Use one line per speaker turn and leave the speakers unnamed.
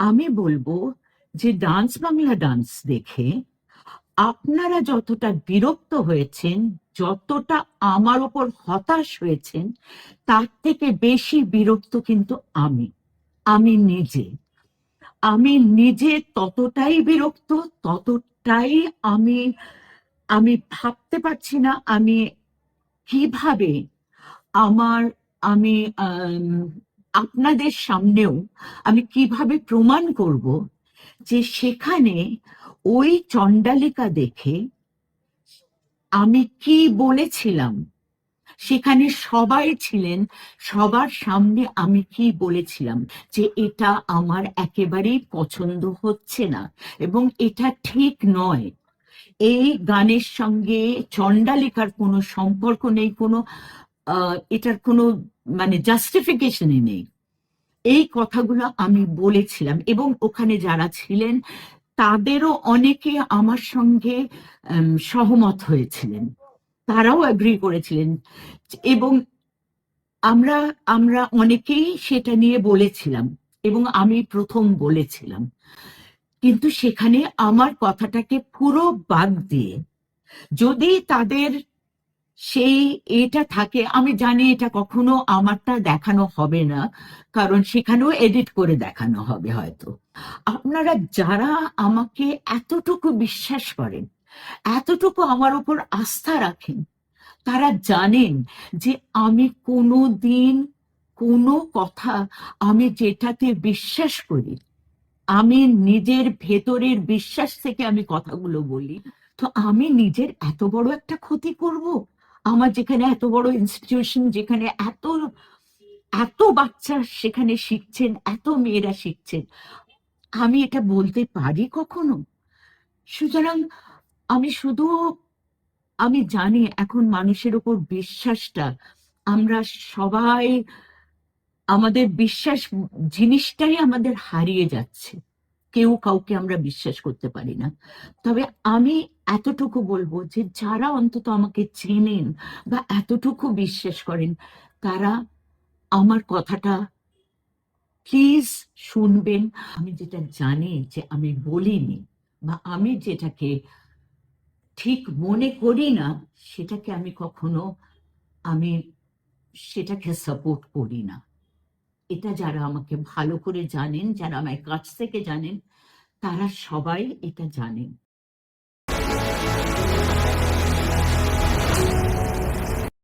আমি বলবো যে ডান্স বাংলা ডান্স দেখে আপনারা যতটা বিরক্ত হয়েছেন, যতটা আমার উপর হতাশ হয়েছেন, তার থেকে বেশি বিরক্ত কিন্তু আমি আমি নিজে আমি নিজে ততটাই বিরক্ত, ততটাই আমি আমি ভাবতে পারছি না আমি কিভাবে আমার আমি আপনাদের সামনেও আমি কিভাবে প্রমাণ করব যে সেখানে ওই চণ্ডালিকা দেখে আমি কি বলেছিলাম। সেখানে সবাই ছিলেন, সবার সামনে আমি কি বলেছিলাম যে এটা আমার একেবারেই পছন্দ হচ্ছে না এবং এটা ঠিক নয়। এই গানের সঙ্গে চণ্ডালিকার কোনো সম্পর্ক নেই, কোনো এটার কোনো মানে জাস্টিফিকেশনই নেই। এই কথাগুলো আমি বলেছিলাম এবং ওখানে যারা ছিলেন তাদেরও অনেকে আমার সঙ্গে সহমত হয়েছিলেন, তারাও এগ্রি করেছিলেন এবং আমরা আমরা অনেকেই সেটা নিয়ে বলেছিলাম এবং আমি প্রথম বলেছিলাম। কিন্তু সেখানে আমার কথাটাকে পুরো বাদ দিয়ে যদি তাদের সেই এটা থাকে, আমি জানি এটা কখনো আমারটা দেখানো হবে না, কারণ সেখানেও এডিট করে দেখানো হবে হয়তো। আপনারা যারা আমাকে এতটুকু বিশ্বাস করেন, এতটুকু আমার উপর আস্থা রাখেন, তারা জানেন যে আমি কোনো দিন কোনো কথা, আমি যেটাতে বিশ্বাস করি, আমি নিজের ভেতরের বিশ্বাস থেকে আমি কথাগুলো বলি। তো আমি নিজের এত বড় একটা ক্ষতি করব? আমার যেখানে এত বড় ইনস্টিটিউশন, যেখানে এত এত বাচ্চা সেখানে শিখছেন, এত মেয়েরা শিখছেন, আমি এটা বলতে পারি কখনো? সুতরাং আমি শুধু আমি জানি এখন মানুষের উপর বিশ্বাসটা আমরা সবাই, আমাদের বিশ্বাস জিনিসটাই আমাদের হারিয়ে যাচ্ছে। কেউ কাউকে আমরা বিশ্বাস করতে পারি না। তবে আমি এতটুকু বলবো যে যারা অন্তত আমাকে চেনেন বা এতটুকু বিশ্বাস করেন, তারা আমার কথাটা প্লিজ শুনবেন। আমি যেটা জানি যে আমি বলিনি বা আমি যেটাকে ঠিক মনে করি না, সেটাকে আমি কখনো আমি সেটাকে সাপোর্ট করি না। এটা যারা আমাকে ভালো করে জানেন, যারা আমার কাছ থেকে জানেন, তারা সবাই এটা জানেন।